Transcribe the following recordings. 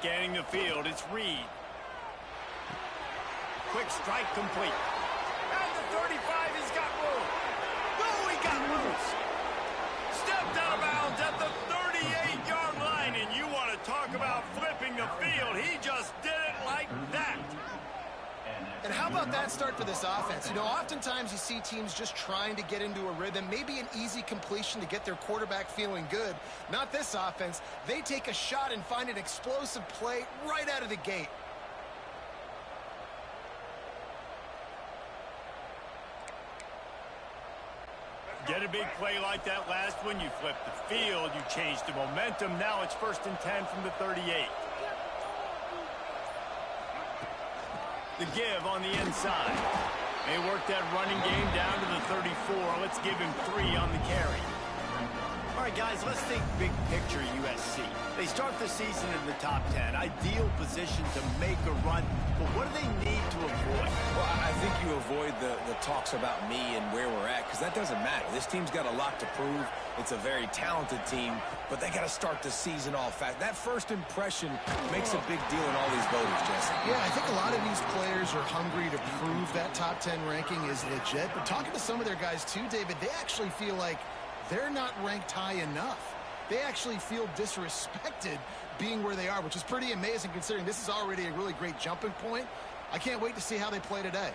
Scanning the field, it's Reed. Quick strike complete. At the 35, he's got room. Oh, he got loose. Stepped out of bounds at the 38-yard line, and you want to talk about flipping the field. He just did it like that. And how about that start for this offense? You know, oftentimes you see teams just trying to get into a rhythm, maybe an easy completion to get their quarterback feeling good. Not this offense. They take a shot and find an explosive play right out of the gate. Get a big play like that last one, you flip the field, you change the momentum. Now it's 1st and 10 from the 38. The give on the inside. They work that running game down to the 34. Let's give him 3 on the carry. All right, guys, let's think big picture USC. They start the season in the top 10. Ideal position to make a run. But what do they need to avoid? Well, I think you avoid the talks about me and where we're at, because that doesn't matter. This team's got a lot to prove. It's a very talented team, but they got to start the season off fast. That first impression makes a big deal in all these voters, Jesse. Yeah, I think a lot of these players are hungry to prove that top 10 ranking is legit. But talking to some of their guys too, David, they actually feel like they're not ranked high enough. They actually feel disrespected being where they are, which is pretty amazing considering this is already a really great jumping point. I can't wait to see how they play today.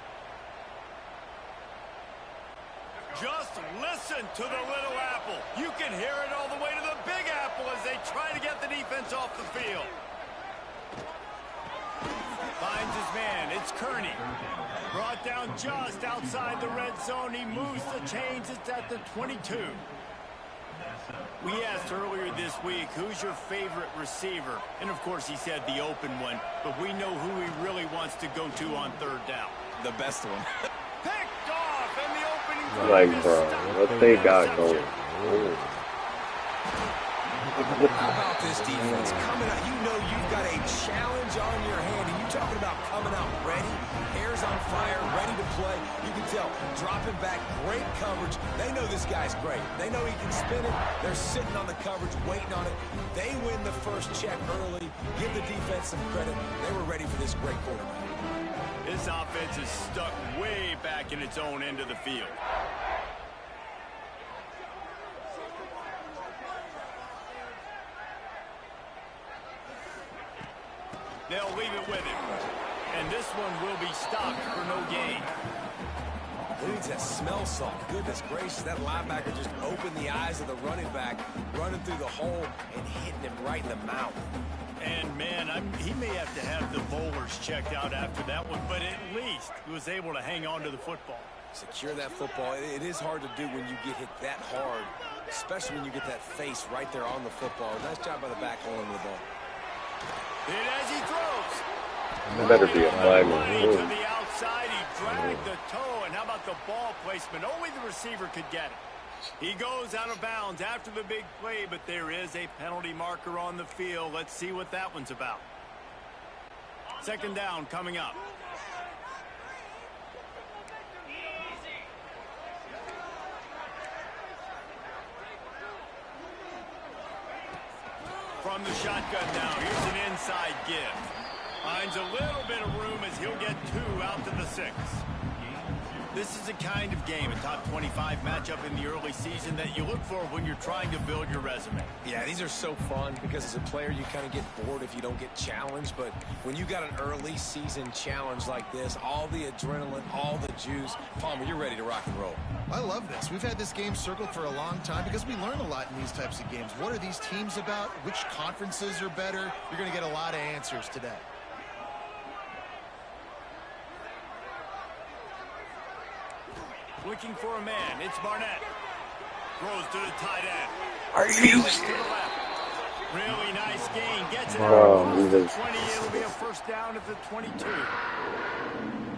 Just listen to the little apple. You can hear it all the way to the big apple as they try to get the defense off the field. Finds his man. It's Kearney. Brought down just outside the red zone. He moves the chains. It's at the 22. We asked earlier this week, who's your favorite receiver? And, of course, he said the open one. But we know who he really wants to go to on 3rd down. The best one. Picked off, and the opening... Like, bro, what they got going? How about this defense coming out? You know you've got a challenge on your hand, and you talking about coming out ready, hairs on fire, ready to play. You can tell, dropping back, great coverage. They know this guy's great. They know he can spin it. They're sitting on the coverage, waiting on it. They win the first check early. Give the defense some credit. They were ready for this great quarterback. This offense is stuck way back in its own end of the field. They'll leave it with him. And this one will be stopped for no gain. Who needs that smell salt? Goodness gracious, that linebacker just opened the eyes of the running back, running through the hole and hitting him right in the mouth. And, man, he may have to have the bowlers checked out after that one, but at least he was able to hang on to the football. Secure that football. It is hard to do when you get hit that hard, especially when you get that face right there on the football. Nice job by the back holding the ball. And as he throws, It better be a flag. to the outside, he dragged the toe, and how about the ball placement? Only the receiver could get it. He goes out of bounds after the big play, but there is a penalty marker on the field. Let's see what that one's about. 2nd down coming up. From the shotgun now, here's an inside give. Finds a little bit of room as he'll get 2 out to the 6. This is the kind of game, a top 25 matchup in the early season that you look for when you're trying to build your resume. Yeah, these are so fun because as a player you kind of get bored if you don't get challenged, but when you got an early season challenge like this, all the adrenaline, all the juice, Palmer, you're ready to rock and roll. I love this. We've had this game circled for a long time because we learn a lot in these types of games. What are these teams about? Which conferences are better? You're going to get a lot of answers today. Looking for a man. It's Barnett. Throws to the tight end. Are you To the left. Really nice gain. Gets it Bro, out to the 20. It'll be a 1st down at the 22.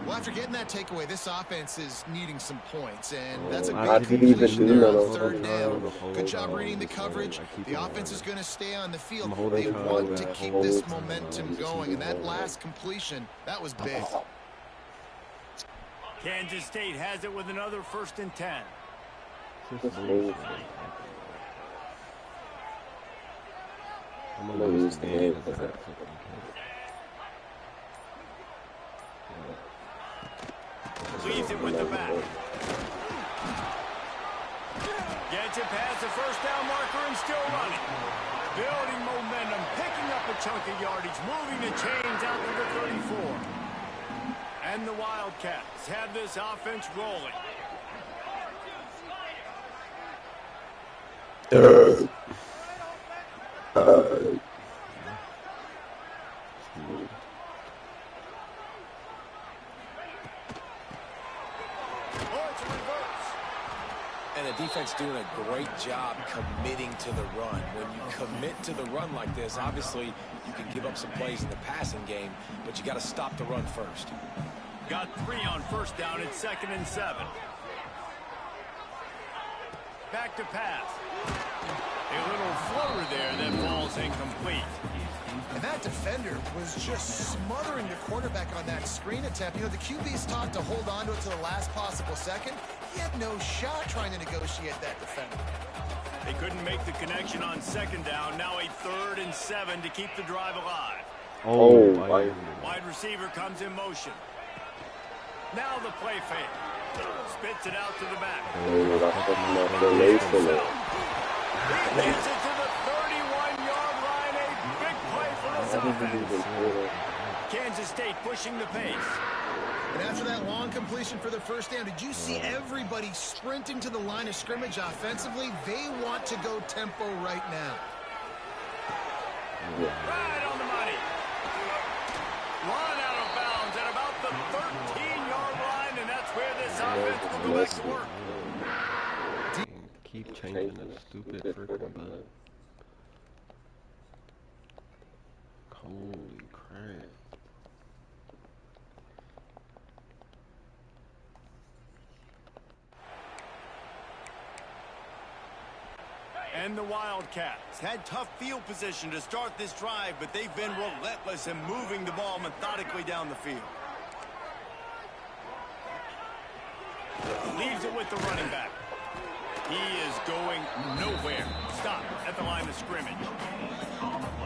Well, after getting that takeaway, this offense is needing some points, and that's a I good didn't even completion do there that on on 3rd down. the Good job reading the coverage. The offense is going to stay on the field. They want to keep this momentum going, and that last completion, that was big. Kansas State has it with another 1st and 10. I'm gonna lose the game for that. Leaves it with the back. Gets it past the first down marker and still running. Building momentum, picking up a chunk of yardage, moving the chains out to the 34. And the Wildcats have this offense rolling. And the defense doing a great job committing to the run. When you commit to the run like this, obviously you can give up some plays in the passing game, but you got to stop the run first. Got 3 on first down. It's 2nd and 7. Back to pass. A little floater there that falls incomplete. And that defender was just smothering the quarterback on that screen attempt. You know, the QB's taught to hold on to it to the last possible second. He had no shot trying to negotiate that defender. They couldn't make the connection on 2nd down. Now a 3rd and 7 to keep the drive alive. Oh, Wide receiver comes in motion. Now the play fake. Spits it out to the back. He gets it to the 31-yard line. A big play for this offense. Kansas State pushing the pace. And after that long completion for the first down, did you see everybody sprinting to the line of scrimmage offensively? They want to go tempo right now. Right on the money. Run out of bounds at about the 13-yard line, and that's where this offense will go back to work. Keep changing that stupid freaking button. Holy crap. And the Wildcats had tough field position to start this drive, but they've been relentless in moving the ball methodically down the field. Leaves it with the running back. He is going nowhere. Stop at the line of scrimmage.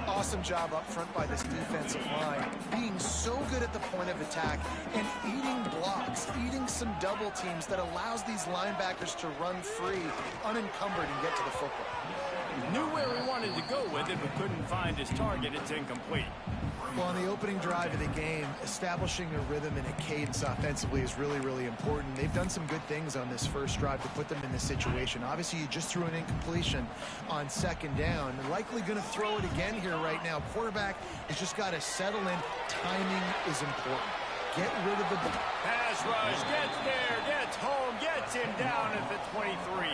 Awesome job up front by this defensive line, being so good at the point of attack and eating blocks, eating some double teams that allows these linebackers to run free, unencumbered, and get to the football. Knew where he wanted to go with it, but couldn't find his target. It's incomplete. Well, on the opening drive of the game, establishing a rhythm and a cadence offensively is really, really important. They've done some good things on this first drive to put them in this situation. Obviously, you just threw an incompletion on 2nd down. They're likely going to throw it again here right now. Quarterback has just got to settle in. Timing is important. Get rid of the pass rush, gets there, gets home, gets him down at the 23.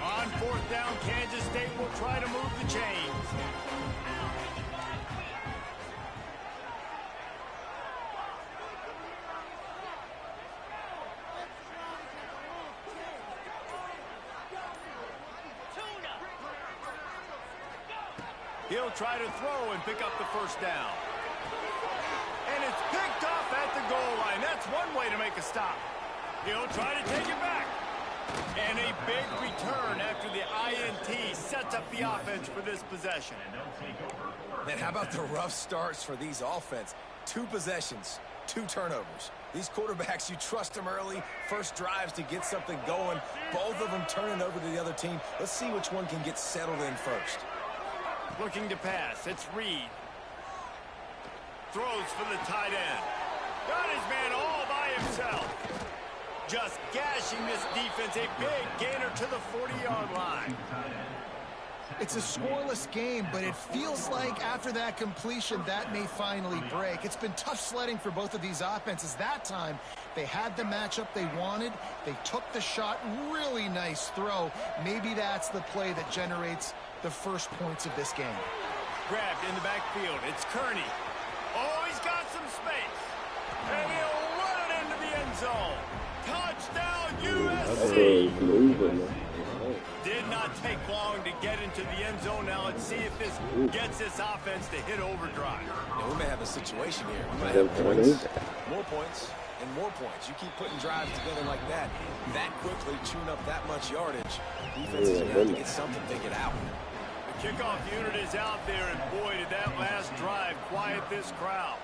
On 4th down, Kansas State will try to move the chains. He'll try to throw and pick up the first down. And it's picked off at the goal line. That's one way to make a stop. He'll try to take it back. And a big return after the INT sets up the offense for this possession. Man, how about the rough starts for these offense? 2 possessions, 2 turnovers. These quarterbacks, you trust them early, first drives to get something going. Both of them turning over to the other team. Let's see which one can get settled in first. Looking to pass. It's Reed. Throws for the tight end. Got his man all by himself. Just gashing this defense. A big gainer to the 40-yard line. It's a scoreless game, but it feels like after that completion, that may finally break. It's been tough sledding for both of these offenses. That time, they had the matchup they wanted. They took the shot. Really nice throw. Maybe that's the play that generates the first points of this game. Grabbed in the backfield. It's Kearney. Oh, he's got some space. And he'll run it into the end zone. Touchdown, That's USC! moving. Did not take long to get into the end zone. Now let's see if this gets this offense to hit overdrive. Now, we may have a situation here. We might have points, more points, and more points. You keep putting drives together like that quickly, chewing up that much yardage. Defense is going to have to get something to get out. The kickoff unit is out there, and boy, did that last drive quiet this crowd.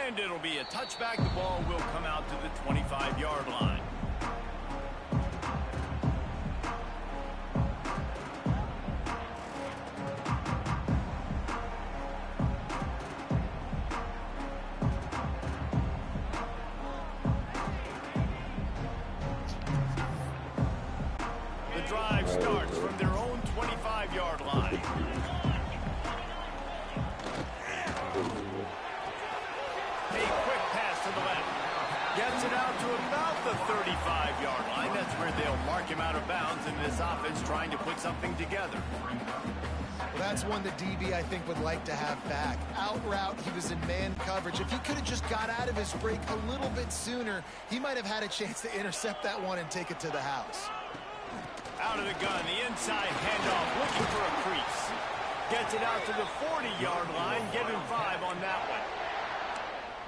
And it'll be a touchback. The ball will come out to the 25-yard line. The drive starts from their own 25-yard line. A quick pass to the left. Gets it out to about the 35-yard line. That's where they'll mark him out of bounds, and this offense trying to put something together. Well, that's one the DB, I think, would like to have back. Out route, he was in man coverage. If he could have just got out of his break a little bit sooner, he might have had a chance to intercept that one and take it to the house. Out of the gun, the inside handoff, looking for a crease. Gets it out to the 40-yard line, giving 5 on that one.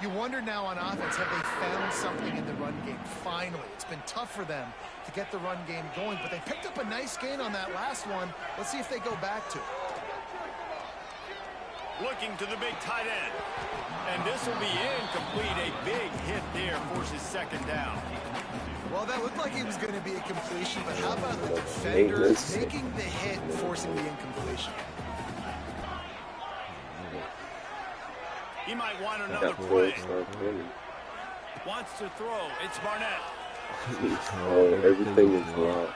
You wonder now on offense, have they found something in the run game? Finally, it's been tough for them to get the run game going, but they picked up a nice gain on that last one. Let's see if they go back to it. Looking to the big tight end. And this will be incomplete. A big hit there forces second down. Well, that looked like it was going to be a completion, but how about the defender making the hit, forcing the incompletion? He might want another play. Wants to throw. It's Barnett. Oh, everything is wrong.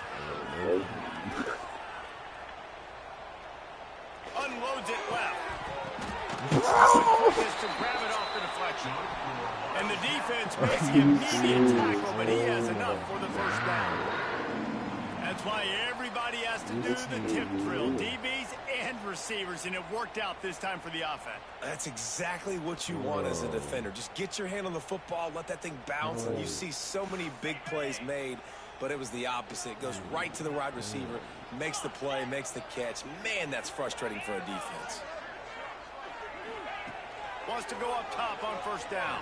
Unloads it left. Just to grab it off the deflection. And the defense makes the immediate tackle, but he has enough for the first down. That's why everybody has to do the tip drill. DBs and receivers, and it worked out this time for the offense. That's exactly what you want as a defender. Just get your hand on the football, let that thing bounce, and you see so many big plays made, but it was the opposite. It goes right to the wide receiver, makes the play, makes the catch. Man, that's frustrating for a defense. Wants to go up top on first down.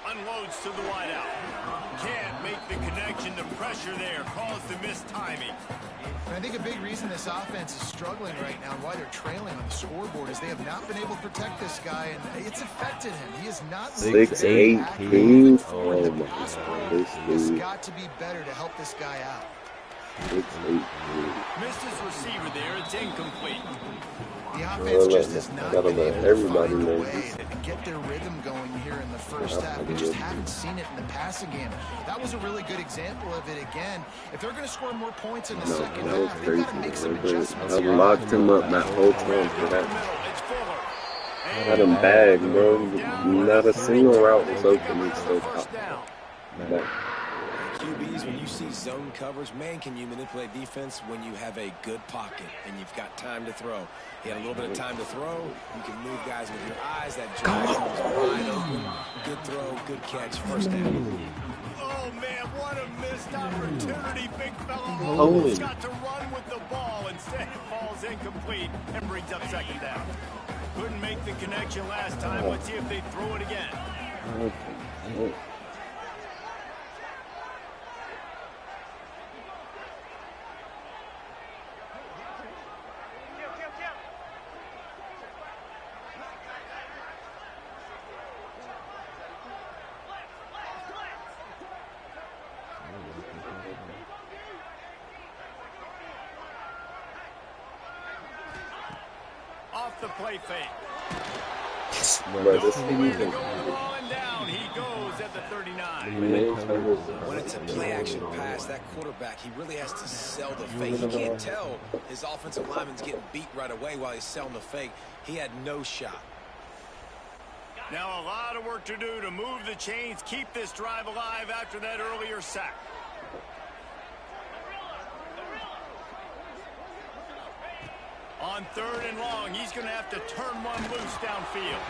Unloads to the wideout. Can't make the connection. The pressure there caused the missed timing. And I think a big reason this offense is struggling right now and why they're trailing on the scoreboard is they have not been able to protect this guy, and it's affected him. He is not 6'18". Oh my God. He's got to be better to help this guy out. 6'18". Missed his receiver there. It's incomplete. The offense just has not been able to everybody find a knows. way to get their rhythm going here in the first half. We just haven't seen it in the passing game. That was a really good example of it again. If they're going to score more points in the second That was half, they've crazy. got to make some adjustments I here. locked him up that whole time for that. It's Fuller. Had him bagged, bro. Not a single route was open. He still First popped down. back. QBs, when you see zone coverage, man, can you manipulate defense when you have a good pocket and you've got time to throw. He had a little bit of time to throw. You can move guys with your eyes. That Johnson was wide open. Good throw, good catch, first down. Oh, man, what a missed opportunity. Big fella Holy. almost got to run with the ball. Instead, it falls incomplete and brings up second down. Couldn't make the connection last time. Let's see if they throw it again. Off the play fake. Bro, this Nowhere to thing go rolling down. He goes at the 39. When it's a play-action pass, that quarterback, he really has to sell the fake. He can't tell his offensive lineman's getting beat right away while he's selling the fake. He had no shot. Now a lot of work to do to move the chains, keep this drive alive after that earlier sack. On third and long, he's going to have to turn one loose downfield.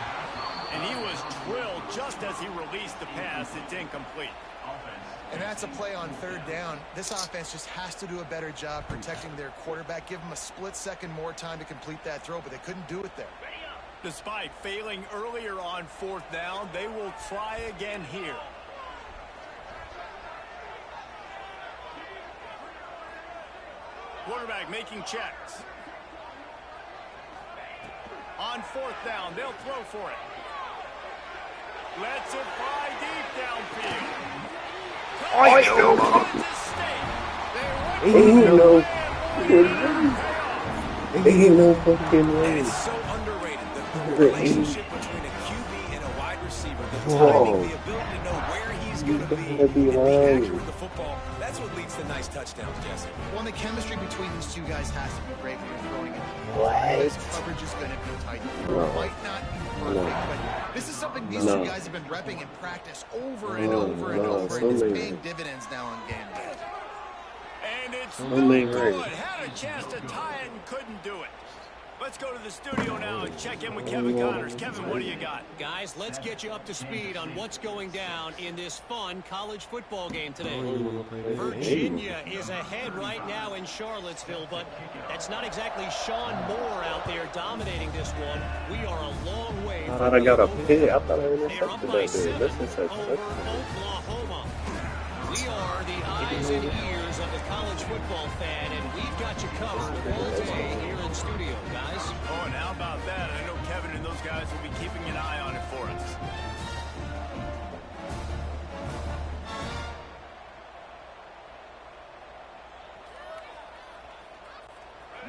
And he was drilled just as he released the pass. It's incomplete. And that's a play on third down. This offense just has to do a better job protecting their quarterback. Give them a split second more time to complete that throw, but they couldn't do it there. Despite failing earlier on fourth down, they will try again here. Quarterback making checks. On fourth down, they'll throw for it. Lets it fly deep downfield. I don't know. Ain't no fucking way. It's so underrated, the relationship between a QB and a wide receiver. The timing, the ability to know where he's going to be and be accurate with the football. That's what leads to nice touchdowns, Jesse. Well, the chemistry between these two guys has to be great when you're throwing it. His coverage is going to be tight. It might not be perfect, but this is something these two guys have been repping in practice over and over and over, and it's paying dividends now on game day. And it's no good. Had a chance to tie it and couldn't do it. Let's go to the studio now and check in with Kevin Connors. Kevin, what do you got? Guys, let's get you up to speed on what's going down in this fun college football game today. Virginia is ahead right now in Charlottesville, but that's not exactly Sean Moore out there dominating this one. We are a long way from I thought I got a pick. I thought I They're up by intercepted that. 7 over Oklahoma. We are the eyes and ears of the college football fan, and we've got you covered all day here in studio, guys. Oh, and how about that? I know Kevin and those guys will be keeping an eye on it for us.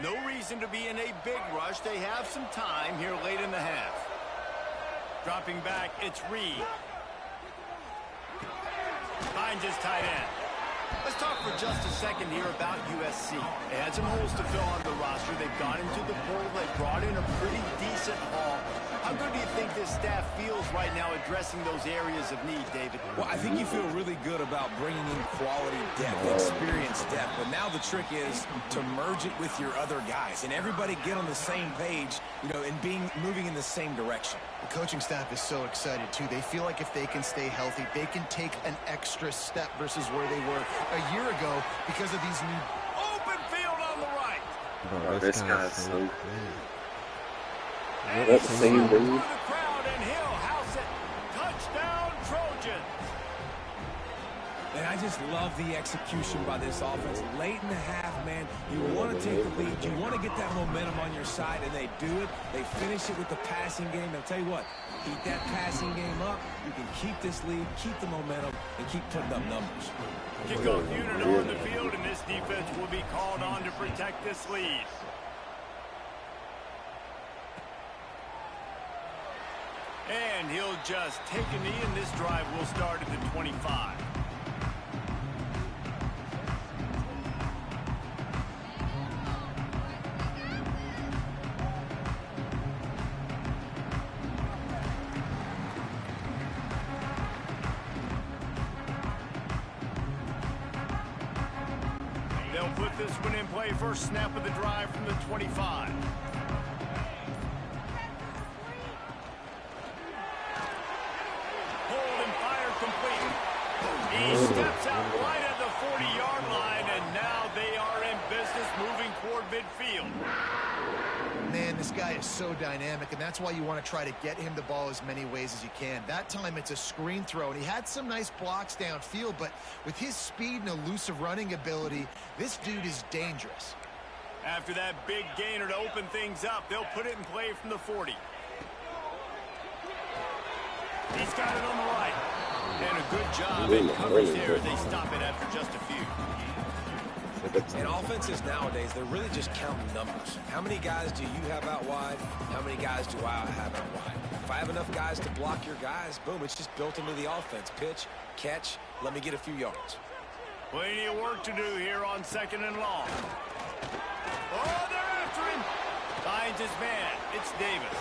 No reason to be in a big rush. They have some time here late in the half. Dropping back, it's Reed. Finds his tight end. Let's talk for just a second here about USC. They had some holes to fill on the roster. They've gone into the bowl. They brought in a pretty decent haul. How good do you think this staff feels right now addressing those areas of need, David? Well, I think you feel really good about bringing in quality depth, experience depth. But now the trick is to merge it with your other guys and everybody get on the same page, you know, and moving in the same direction. The coaching staff is so excited, too. They feel like if they can stay healthy, they can take an extra step versus where they were a year ago because of these new open field on the right. Bro, this guy's so good. And That's the same dude. the crowd, and he'll house it. Touchdown, Trojans. And I just love the execution by this offense. Late in the half, man, you want to take the lead. You want to get that momentum on your side, and they do it. They finish it with the passing game. I'll tell you what, keep that passing game up. You can keep this lead, keep the momentum, and keep putting up numbers. Kickoff unit on the field, and this defense will be called on to protect this lead. And he'll just take a knee, and this drive will start at the 25. They'll put this one in play. First snap of the drive from the 25. He steps out right at the 40-yard line, and now they are in business moving toward midfield. Man, this guy is so dynamic, and that's why you want to try to get him the ball as many ways as you can. That time it's a screen throw, and he had some nice blocks downfield, but with his speed and elusive running ability, this dude is dangerous. After that big gainer to open things up, they'll put it in play from the 40. He's got it on the right. And a good job in coverage there. They stop it after just a few. And offenses nowadays, they're really just counting numbers. How many guys do you have out wide? How many guys do I have out wide? If I have enough guys to block your guys, boom, it's just built into the offense. Pitch, catch, let me get a few yards. Plenty of work to do here on second and long. Oh, they're after him. Finds his man. It's Davis.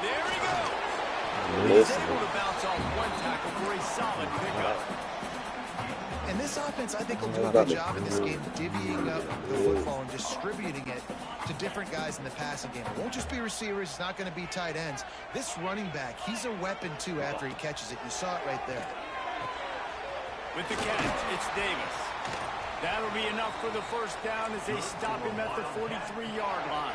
There he goes. He's able to bounce off one tackle for a solid pickup. And this offense, I think, will do a good job in this game divvying up the football and distributing it to different guys in the passing game. It won't just be receivers. It's not going to be tight ends. This running back, he's a weapon, too, after he catches it. You saw it right there. With the catch, it's Davis. That'll be enough for the first down as they stop him at the 43-yard line.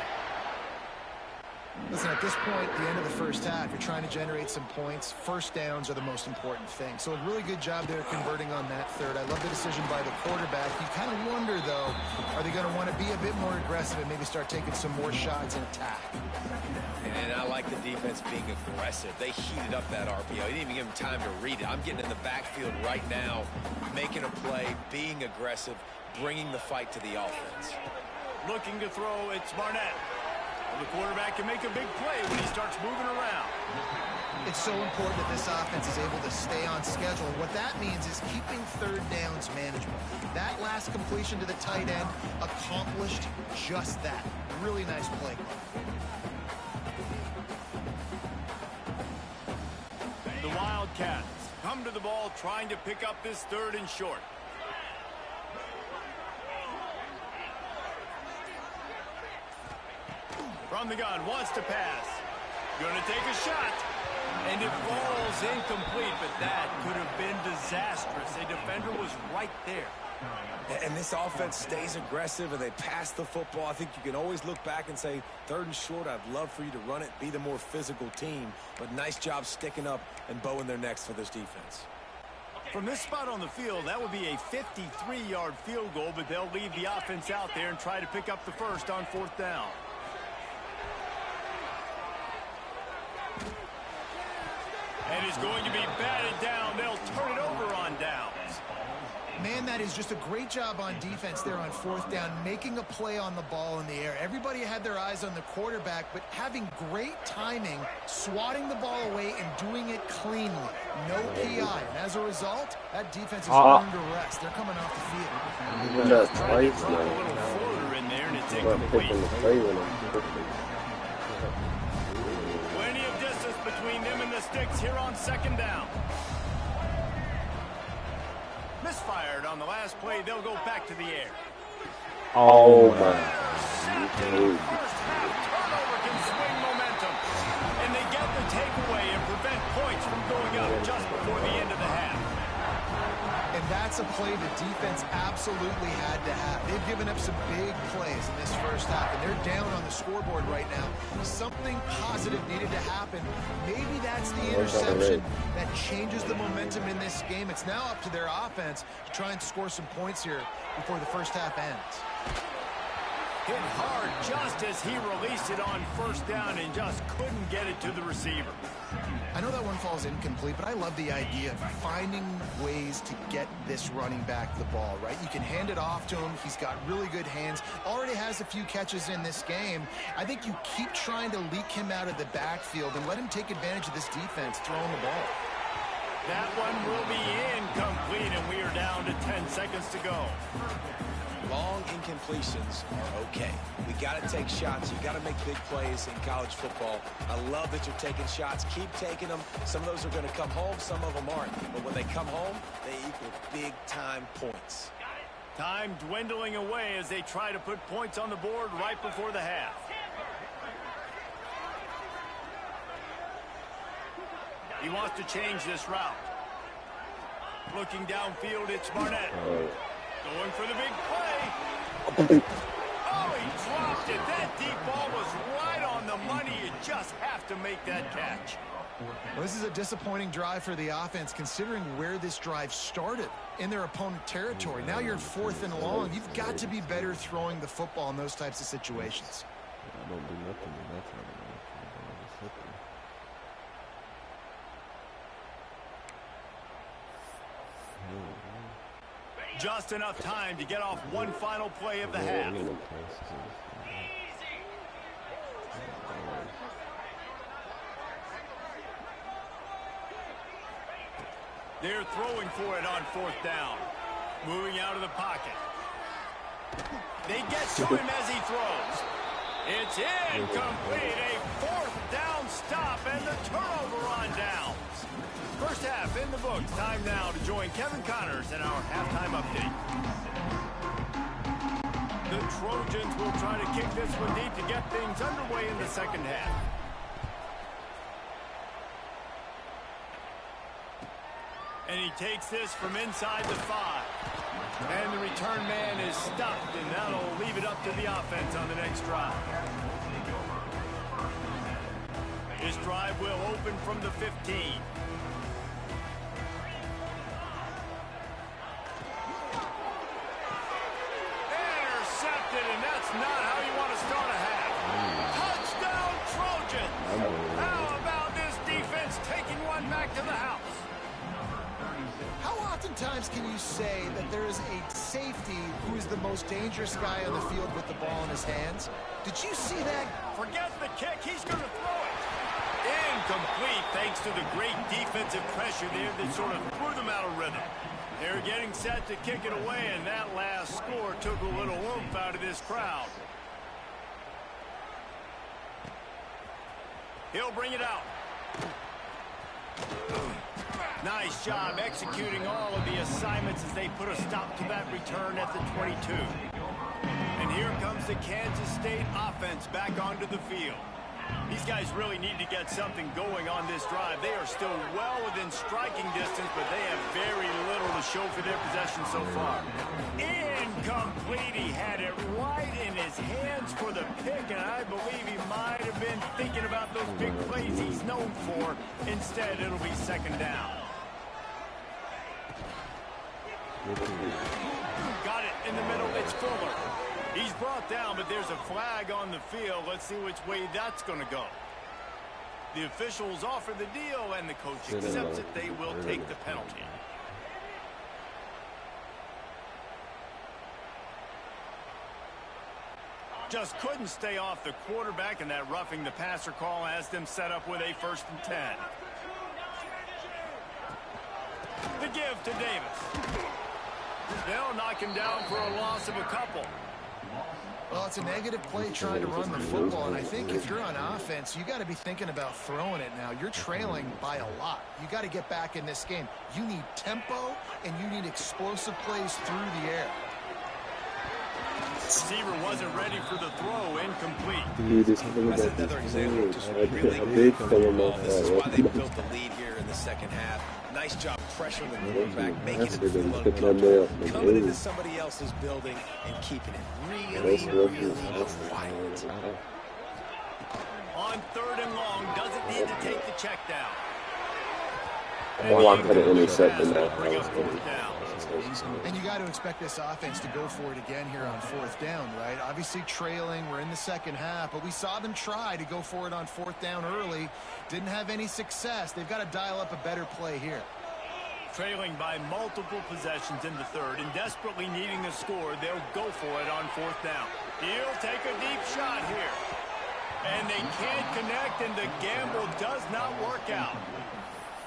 Listen, at this point, the end of the first half, you're trying to generate some points. First downs are the most important thing. So a really good job there converting on that third. I love the decision by the quarterback. You kind of wonder, though, are they going to want to be a bit more aggressive and maybe start taking some more shots and attack? And I like the defense being aggressive. They heated up that RPO. He didn't even give him time to read it. I'm getting in the backfield right now, making a play, being aggressive, bringing the fight to the offense. Looking to throw, it's Barnett. The quarterback can make a big play when he starts moving around. It's so important that this offense is able to stay on schedule. And what that means is keeping third downs manageable. That last completion to the tight end accomplished just that. Really nice play. The Wildcats come to the ball trying to pick up this third and short. From the gun, wants to pass. Going to take a shot. And it falls incomplete, but that could have been disastrous. A defender was right there. And this offense stays aggressive and they pass the football. I think you can always look back and say, third and short, I'd love for you to run it, be the more physical team. But nice job sticking up and bowing their necks for this defense. From this spot on the field, that would be a 53-yard field goal, but they'll leave the offense out there and try to pick up the first on fourth down. And is going to be batted down. They'll turn it over on downs. Man, that is just a great job on defense there on fourth down, making a play on the ball in the air. Everybody had their eyes on the quarterback, but having great timing, swatting the ball away and doing it cleanly. No PI. And as a result, that defense is under rest. They're coming off the field. That's twice A little now. floater in there, and it's I'm incomplete. picking the play when I'm quickly. Plenty of distance between them and the sticks here on second down. Misfired on the last play. They'll go back to the air. Oh my. First half turnover can swing momentum. And they get the takeaway and prevent points from going up just before the end of the half. And that's a play the defense absolutely had to have. They've given up some big plays in this first half, and they're down on the scoreboard right now. Something positive needed to happen. Maybe that's the interception that changes the momentum in this game. It's now up to their offense to try and score some points here before the first half ends. Hit hard just as he released it on first down and just couldn't get it to the receiver. I know that one falls incomplete, but I love the idea of finding ways to get this running back the ball, right? You can hand it off to him. He's got really good hands. Already has a few catches in this game. I think you keep trying to leak him out of the backfield and let him take advantage of this defense throwing the ball. That one will be incomplete, and we are down to 10 seconds to go. Long incompletions are okay. We got to take shots. You got to make big plays in college football. I love that you're taking shots. Keep taking them. Some of those are going to come home. Some of them aren't. But when they come home, they equal big-time points. Time dwindling away as they try to put points on the board right before the half. He wants to change this route. Looking downfield, it's Barnett. Going for the big play. Oh, he dropped it. That deep ball was right on the money. You just have to make that catch. Well, this is a disappointing drive for the offense, considering where this drive started in their opponent territory. Now you're 4th and long. You've got to be better throwing the football in those types of situations. I don't do nothing in that time. Just enough time to get off one final play of the half. They're throwing for it on fourth down. Moving out of the pocket. They get to him as he throws. It's incomplete. A fourth down down stop and the turnover on downs. First half in the books. Time now to join Kevin Connors in our halftime update. The Trojans will try to kick this one deep to get things underway in the second half. And he takes this from inside the 5. And the return man is stuffed, and that'll leave it up to the offense on the next drive. This drive will open from the 15. Intercepted, and that's not how you want to start a half. Touchdown, Trojans! How about this defense taking one back to the house? How oftentimes can you say that there is a safety who is the most dangerous guy on the field with the ball in his hands? Did you see that? Forget the kick. He's going to throw it. Incomplete thanks to the great defensive pressure there that sort of threw them out of rhythm. They're getting set to kick it away, and that last score took a little oomph out of this crowd. He'll bring it out. Nice job executing all of the assignments as they put a stop to that return at the 22. And here comes the Kansas State offense back onto the field. These guys really need to get something going on this drive. They are still well within striking distance, but they have very little to show for their possession so far. Incomplete. He had it right in his hands for the pick, and I believe he might have been thinking about those big plays he's known for. Instead, it'll be second down. Got it in the middle. It's Fuller. He's brought down, but there's a flag on the field. Let's see which way that's going to go. The officials offer the deal, and the coach accepts it. They will take the penalty. Just couldn't stay off the quarterback, and that roughing the passer call has them set up with a 1st and 10. The give to Davis. They'll knock him down for a loss of a couple. Well, it's a negative play trying to run the football, and I think if you're on offense, you got to be thinking about throwing it now. You're trailing by a lot. You got to get back in this game. You need tempo, and you need explosive plays through the air. Receiver wasn't ready for the throw. Incomplete. That's another example of just really good football. This is why they built the lead here in the second half. Nice job pressuring the quarterback, making it feel uncomfortable, coming into somebody else's building and keeping it really quiet. On 3rd and long, doesn't need to take the check down. I could have intercepted that. Bring up 4th down. And you got to expect this offense to go for it again here on 4th down, right? Obviously trailing, we're in the second half, but we saw them try to go for it on 4th down early. Didn't have any success. They've got to dial up a better play here. Trailing by multiple possessions in the 3rd and desperately needing a score, they'll go for it on 4th down. He'll take a deep shot here. And they can't connect, and the gamble does not work out.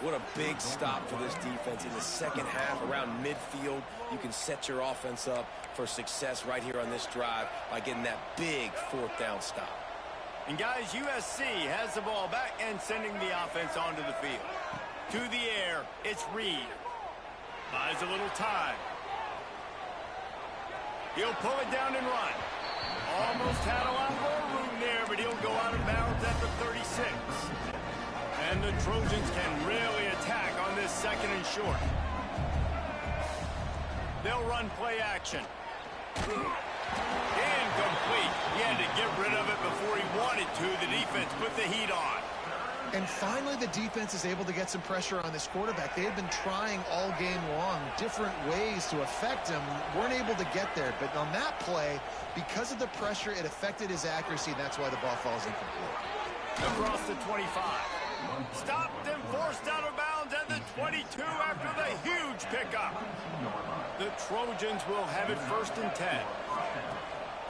What a big stop for this defense in the second half. Around midfield, you can set your offense up for success right here on this drive by getting that big 4th down stop. And guys, USC has the ball back and sending the offense onto the field. To the air, it's Reed. Buys a little time. He'll pull it down and run. Almost had a lot more room there, but he'll go out of bounds at the 36. And the Trojans can really attack on this 2nd and short. They'll run play action. Incomplete. He had to get rid of it before he wanted to. The defense put the heat on. And finally, the defense is able to get some pressure on this quarterback. They had been trying all game long different ways to affect him. Weren't able to get there. But on that play, because of the pressure, it affected his accuracy, and that's why the ball falls incomplete. Across the 25. Stopped and forced out of bounds at the 22 after the huge pickup. The Trojans will have it 1st and 10.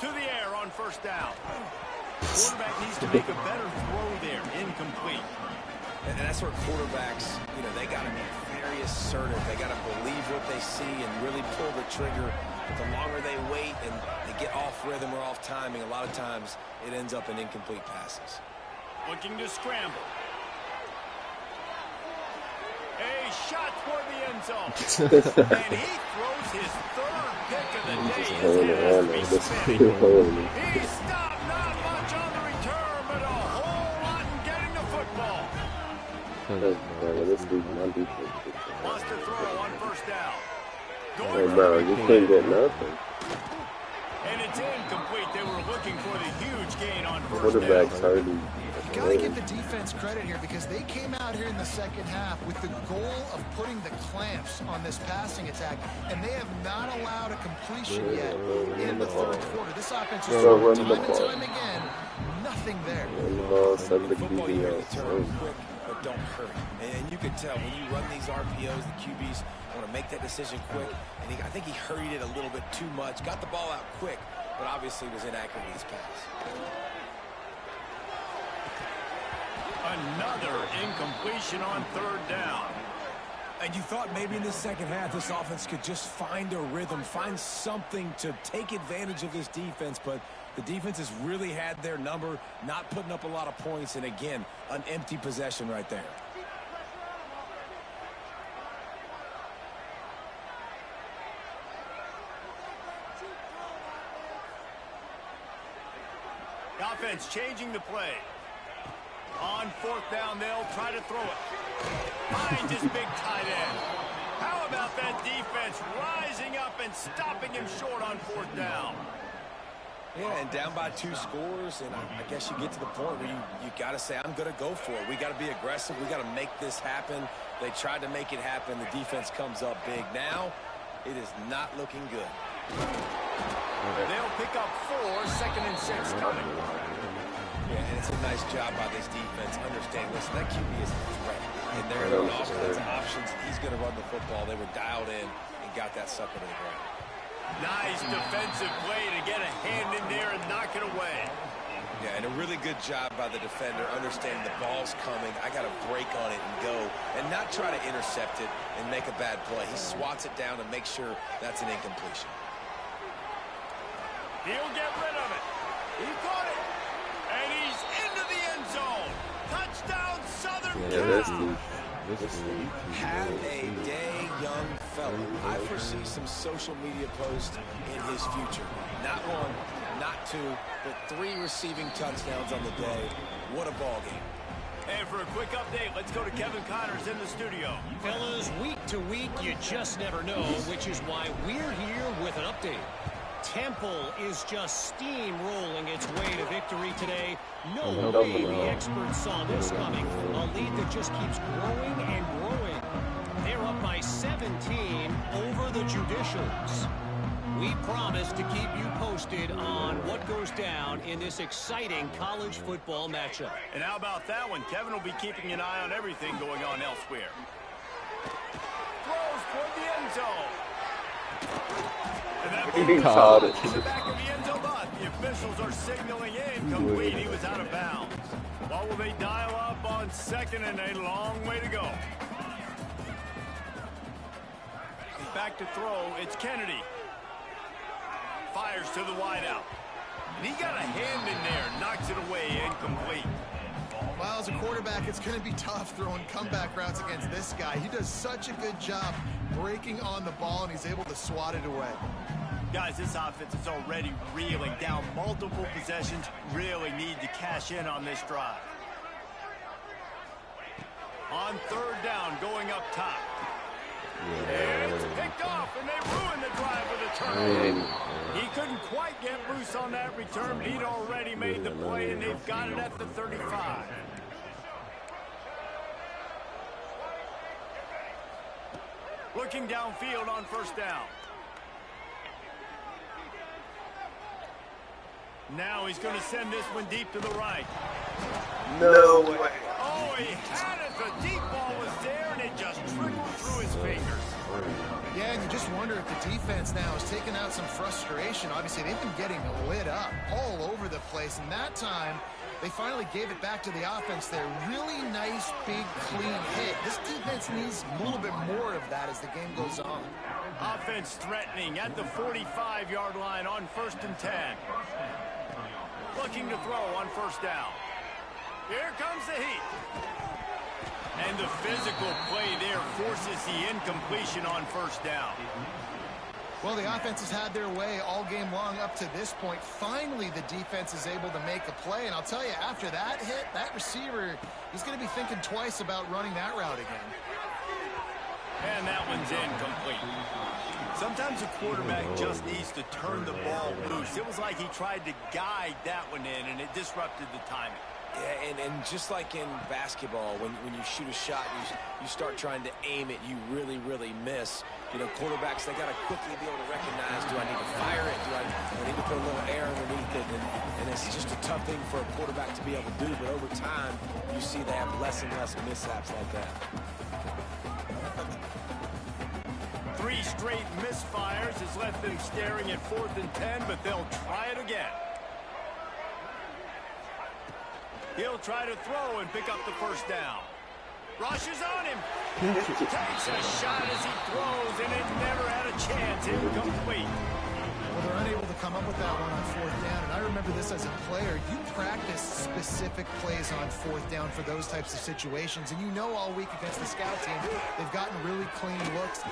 To the air on 1st down. Quarterback needs to make a better throw there. Incomplete. And that's where quarterbacks, they got to be very assertive. They got to believe what they see and really pull the trigger. But the longer they wait and they get off rhythm or off timing, a lot of times it ends up in incomplete passes. Looking to scramble. A shot toward the end zone. And he throws his third pick of the day. His head has to be spinning. He stopped not much on the return, but a whole lot in getting the football. Wants to throw on first down. Hey, bro, you couldn't get nothing. And it's incomplete. They were looking for the huge gain on first down. Quarterback's hurting. You got to give the defense credit here because they came out here in the second half with the goal of putting the clamps on this passing attack, and they have not allowed a completion yet in the third quarter. This offense is time and time again, nothing there. Football, you have to turn quick, but don't hurry. And you can tell when you run these RPOs, the QBs want to make that decision quick. And I think he hurried it a little bit too much, got the ball out quick, but obviously was inaccurate with his pass. Another incompletion on third down. And you thought maybe in the second half this offense could just find a rhythm, find something to take advantage of this defense, but the defense has really had their number, not putting up a lot of points, and again, an empty possession right there. The offense changing the play. On fourth down, they'll try to throw it. Finds his big tight end. How about that defense rising up and stopping him short on fourth down? Yeah, and down by 2 scores, and I guess you get to the point where you got to say, I'm going to go for it. We got to be aggressive. We got to make this happen. They tried to make it happen. The defense comes up big. Now, it is not looking good. They'll pick up 4, 2nd and 6 coming. Yeah, and it's a nice job by this defense. Understand, listen, that QB is a threat. And they're going to offense options. He's going to run the football. They were dialed in and got that sucker to the ground. Nice defensive play to get a hand in there and knock it away. Yeah, and a really good job by the defender, understanding the ball's coming. I got to break on it and go, and not try to intercept it and make a bad play. He swats it down and makes sure that's an incompletion. He'll get rid of it. He caught it. And he's into the end zone. Touchdown, Southern Cal. Have a day, young fella. I foresee some social media posts in his future. Not 1, not 2, but 3 receiving touchdowns on the day. What a ball game. And for a quick update, let's go to Kevin Connors in the studio. Fellas, week to week, you just never know, which is why we're here with an update. Temple is just steamrolling its way to victory today. No way the experts saw this coming. A lead that just keeps growing and growing. They're up by 17 over the Judicials. We promise to keep you posted on what goes down in this exciting college football matchup. And how about that one? Kevin will be keeping an eye on everything going on elsewhere. Throws toward the end zone. And that ball caught it. To the back of the end zone, but the officials are signaling incomplete. He was out of bounds. What will they dial up on 2nd and a long way to go? Back to throw. It's Kennedy. Fires to the wideout. And he got a hand in there. Knocks it away. Incomplete. Well, as a quarterback, it's going to be tough throwing comeback routes against this guy. He does such a good job breaking on the ball, and he's able to swat it away. Guys, this offense is already reeling down multiple possessions. Really need to cash in on this drive. On 3rd down, going up top. And it's picked off, and they ruined the drive with a turnover. He couldn't quite get loose on that return, but he'd already made the play, and they've got it at the 35. Looking downfield on 1st down. Now he's going to send this one deep to the right. No way. Oh, he had it. The deep ball was there, and it just trickled through his fingers. Yeah, and you just wonder if the defense now is taking out some frustration. Obviously, they've been getting lit up all over the place, and that time they finally gave it back to the offense there. Really nice, big, clean hit. This defense needs a little bit more of that as the game goes on. Offense threatening at the 45-yard line on 1st and 10. Looking to throw on 1st down. Here comes the heat. And the physical play there forces the incompletion on first down. Well, the offense has had their way all game long up to this point. Finally, the defense is able to make a play. And I'll tell you, after that hit, that receiver, he's going to be thinking twice about running that route again. And that one's incomplete. Sometimes a quarterback just needs to turn the ball loose. It was like he tried to guide that one in, and it disrupted the timing. Yeah, and just like in basketball, when you shoot a shot and you start trying to aim it, you really, really miss. You know, quarterbacks, they got to quickly be able to recognize, do I need to fire it? Do I need to put a little air underneath it? And it's just a tough thing for a quarterback to be able to do. But over time, you see they have less and less mishaps like that. 3 straight misfires has left them staring at 4th and 10, but they'll try it again. He'll try to throw and pick up the first down. Rushes on him. Takes a shot as he throws, and it never had a chance. Incomplete. Well, they're unable to come up with that one on 4th down, and I remember this as a player. You practice specific plays on 4th down for those types of situations, and you know all week against the scout team, they've gotten really clean looks.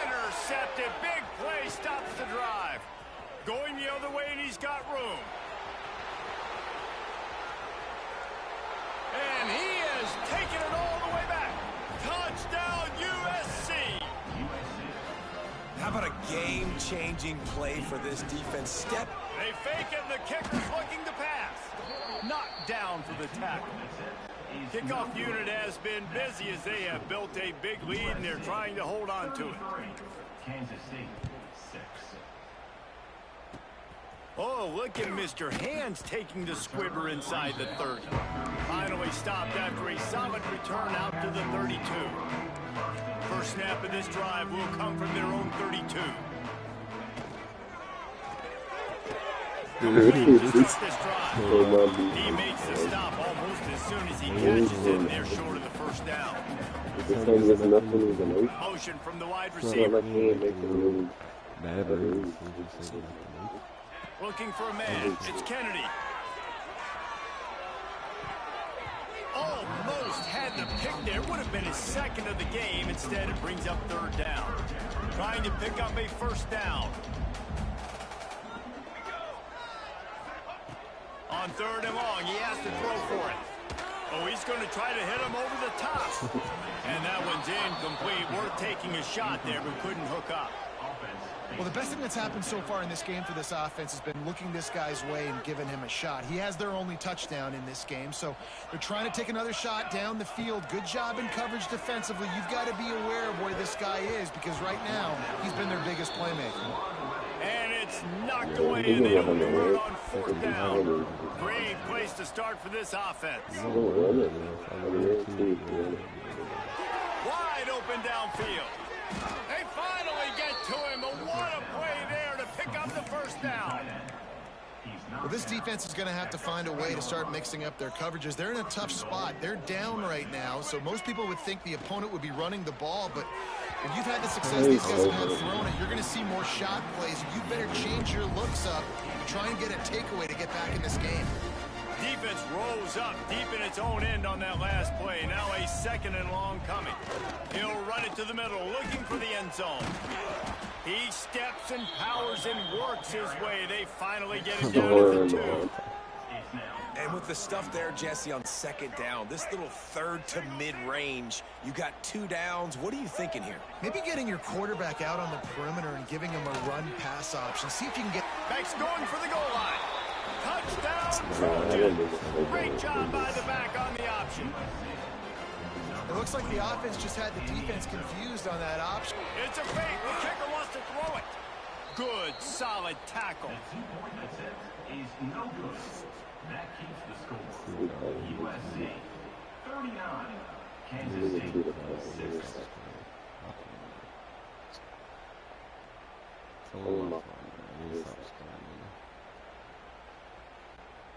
Intercepted. Big play stops the drive. Going the other way, and he's got room. And he has taken it all the way back. Touchdown, USC. How about a game-changing play for this defense? Step. They fake it, and the kicker's looking to pass. Knocked down for the tackle. Kickoff unit has been busy as they have built a big lead, and they're trying to hold on to it. Oh, look at Mr. Hands taking the squibber inside the 30. Finally stopped after a solid return out to the 32. First snap of this drive will come from their own 32. To start this drive. He makes the stop almost as soon as he catches it, and they're short of the first down. Motion from the wide receiver. Looking for a man. It's Kennedy. Almost had the pick there. Would have been his second of the game. Instead, it brings up 3rd down. Trying to pick up a first down. On 3rd and long, he has to throw for it. Oh, he's going to try to hit him over the top. And that one's incomplete. Worth taking a shot there, but couldn't hook up. Well, the best thing that's happened so far in this game for this offense has been looking this guy's way and giving him a shot. He has their only touchdown in this game, so they're trying to take another shot down the field. Good job in coverage defensively. You've got to be aware of where this guy is, because right now he's been their biggest playmaker. And it's knocked away, and they don't convert on 4th down. Great place to start for this offense. Wide open downfield. They finally get to him, but what a play there to pick up the first down. Well, this defense is going to have to find a way to start mixing up their coverages. They're in a tough spot. They're down right now, so most people would think the opponent would be running the ball, but if you've had the success these guys have had throwing it, you're going to see more shot plays. You better change your looks up and try and get a takeaway to get back in this game. Defense rose up deep in its own end on that last play. Now a 2nd and long coming. He'll run it to the middle, looking for the end zone. He steps and powers and works his way. They finally get it down to the 2. And with the stuff there, Jesse, on 2nd down, this little 3rd to mid-range, you got 2 downs. What are you thinking here? Maybe getting your quarterback out on the perimeter and giving him a run-pass option. See if you can get... Banks going for the goal line. Touchdown, Trojans. Great job by the back on the option. It looks like the offense just had the defense confused on that option. It's a fake. The kicker wants to throw it. Good, solid tackle. Is no good. That keeps the score. USC 39, Kansas State 6.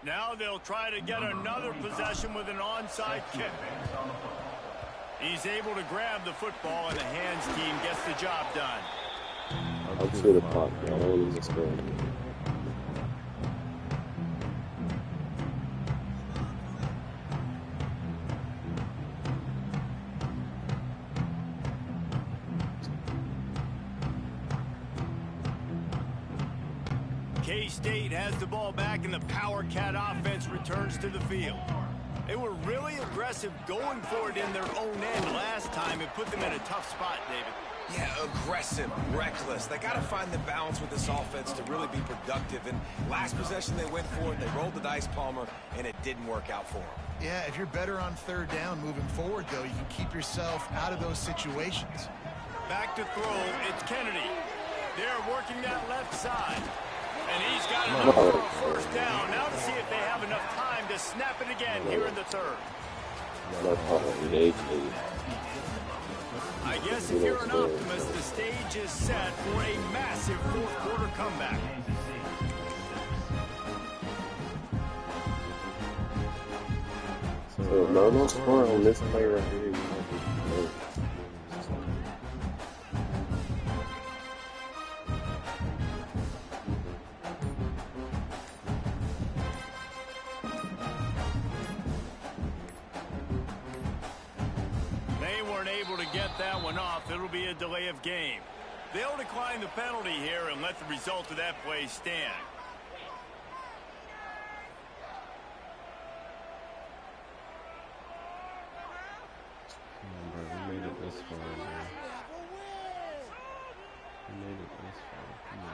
Now they'll try to get another possession with an onside kick. He's able to grab the football, and the hands team gets the job done. I'll say the pop, I don't want to miss it. K-State has the ball back, and the Power Cat offense returns to the field. They were really aggressive going for it in their own end last time. It put them in a tough spot, David. Yeah, aggressive, reckless. They got to find the balance with this offense to really be productive. And last possession they went for it, they rolled the dice, Palmer, and it didn't work out for them. Yeah, if you're better on third down moving forward, though, you can keep yourself out of those situations. Back to throw, it's Kennedy. They're working that left side. And he's got enough for a first down. Now to see if they have enough time to snap it again here in the third. I guess if you're an optimist, the stage is set for a massive fourth quarter comeback. So no score on this play right here. That one off. It'll be a delay of game. They'll decline the penalty here and let the result of that play stand. We made it this far, man. We made it this far. Come on.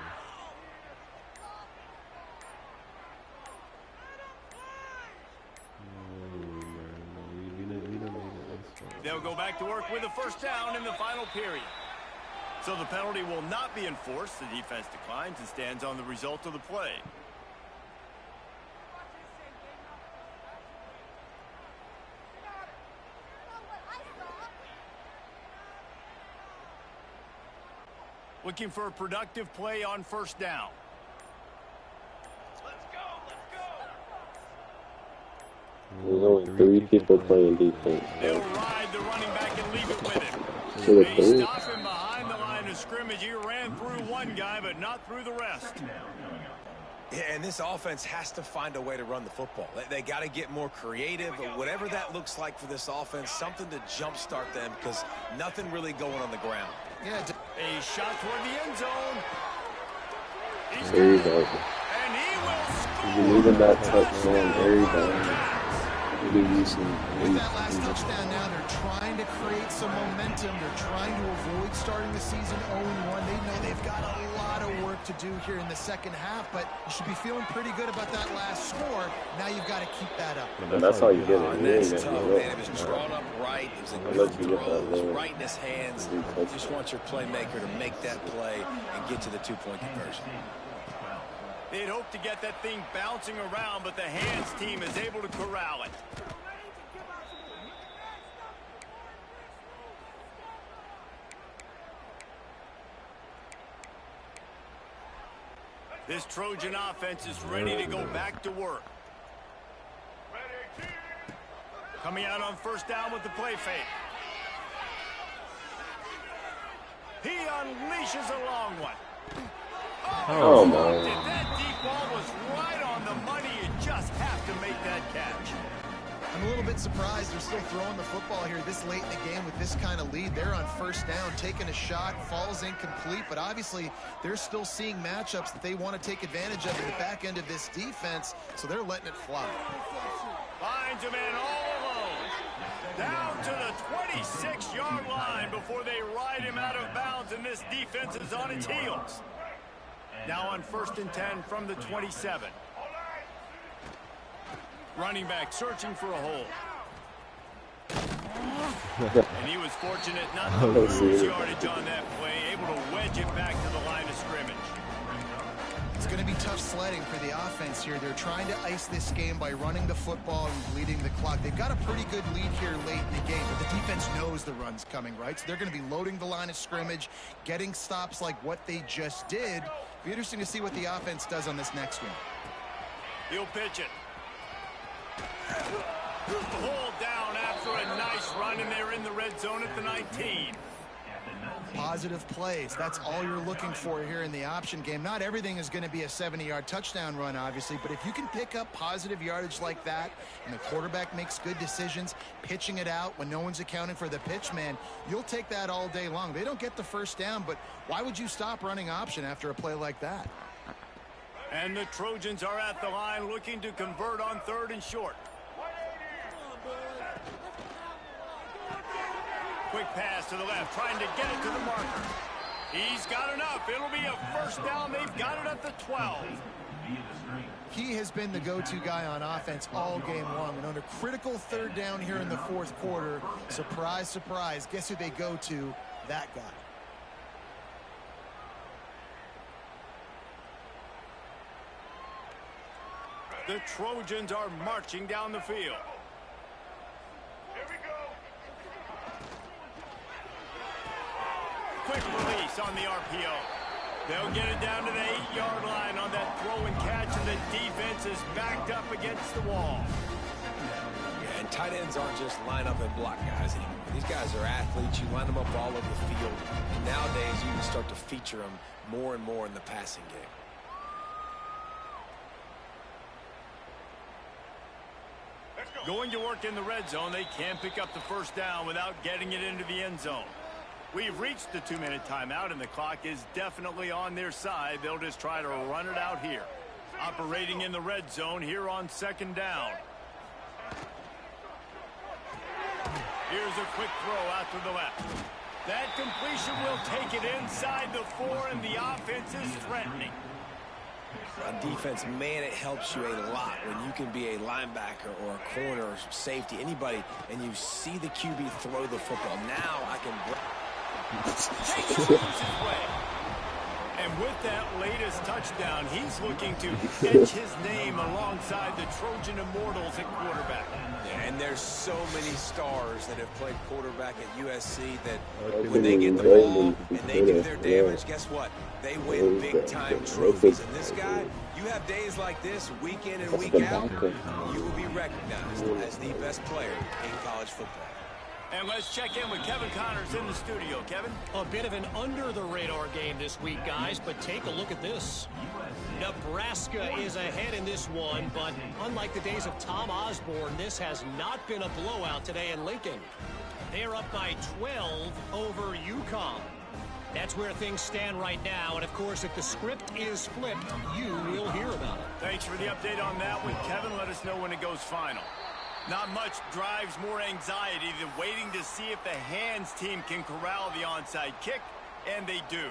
They'll go back to work with a first down in the final period. So the penalty will not be enforced. The defense declines and stands on the result of the play. Looking for a productive play on first down. There's only 3 people playing defense. They'll ride the running back and leave it with him. So They stop him behind the line of scrimmage. He ran through one guy, but not through the rest. Yeah, and this offense has to find a way to run the football. They got to get more creative, whatever that looks like for this offense, something to jumpstart them because nothing really going on the ground. Yeah, a shot toward the end zone. He's There you got go. it. And he will score. You needed that touchdown very bad. With that last touchdown now, they're trying to create some momentum. They're trying to avoid starting the season 0-1. They know they've got a lot of work to do here in the second half, but you should be feeling pretty good about that last score. Now you've got to keep that up. And that's how you get it. That's tough, man. It was drawn up right. It was a good throw. It was right in his hands. You just want your playmaker to make that play and get to the two-point conversion. They'd hope to get that thing bouncing around, but the hands team is able to corral it. This Trojan offense is ready to go back to work. Coming out on first down with the play fake. He unleashes a long one. Oh, my. That deep ball was right on the money. You just have to make that catch. I'm a little bit surprised they're still throwing the football here this late in the game with this kind of lead. They're on first down, taking a shot, falls incomplete, but obviously they're still seeing matchups that they want to take advantage of in the back end of this defense, so they're letting it fly. Finds a man all alone. Down to the 26-yard line before they ride him out of bounds, and this defense is on its heels. Now on 1st and 10 from the 27. Running back searching for a hole. And he was fortunate not to lose yardage on that play, able to wedge it back to the line of scrimmage. It's going to be tough sledding for the offense here. They're trying to ice this game by running the football and bleeding the clock. They've got a pretty good lead here late in the game, but the defense knows the run's coming, right? So they're going to be loading the line of scrimmage, getting stops like what they just did. It'll be interesting to see what the offense does on this next one. He'll pitch it. Pulled down after a nice run, and they're in the red zone at the 19. Positive plays. That's all you're looking for here in the option game. Not everything is going to be a 70-yard touchdown run, obviously, but if you can pick up positive yardage like that and the quarterback makes good decisions, pitching it out when no one's accounting for the pitch, man, you'll take that all day long. They don't get the first down, but why would you stop running option after a play like that? And the Trojans are at the line looking to convert on 3rd and short. Quick pass to the left, trying to get it to the marker. He's got enough. It'll be a first down. They've got it at the 12. He has been the go-to guy on offense all game long. And on a critical 3rd down here in the 4th quarter, surprise, surprise, guess who they go to? That guy. The Trojans are marching down the field. Quick release on the RPO. They'll get it down to the 8-yard line on that throw and catch, and the defense is backed up against the wall. Yeah, and tight ends aren't just line up and block guys anymore. These guys are athletes. You line them up all over the field. And nowadays, you can start to feature them more and more in the passing game. Going to work in the red zone, they can't pick up the first down without getting it into the end zone. We've reached the 2-minute timeout, and the clock is definitely on their side. They'll just try to run it out here. Operating in the red zone here on 2nd down. Here's a quick throw out to the left. That completion will take it inside the 4, and the offense is threatening. On defense, man, it helps you a lot when you can be a linebacker or a corner or safety, anybody, and you see the QB throw the football. Now I can... Take the moves his way. And with that latest touchdown, he's looking to etch his name alongside the Trojan Immortals at quarterback. Yeah, and there's so many stars that have played quarterback at USC that when they get the ball and they do their damage, guess what? They win big-time trophies. And this guy, you have days like this, week in and week out, you will be recognized as the best player in college football. And let's check in with Kevin Connors in the studio. Kevin? A bit of an under-the-radar game this week, guys, but take a look at this. Nebraska is ahead in this one, but unlike the days of Tom Osborne, this has not been a blowout today in Lincoln. They're up by 12 over UConn. That's where things stand right now, and of course, if the script is flipped, you will hear about it. Thanks for the update on that one, Kevin. Let us know when it goes final. Not much drives more anxiety than waiting to see if the hands team can corral the onside kick, and they do.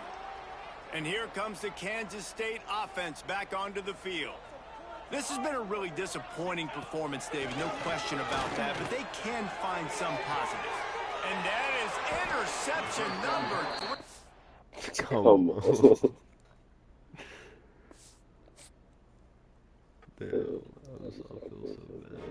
And here comes the Kansas State offense back onto the field. This has been a really disappointing performance, David, no question about that, but they can find some positives. And that is interception number 3. Come on. Damn, I feel so bad.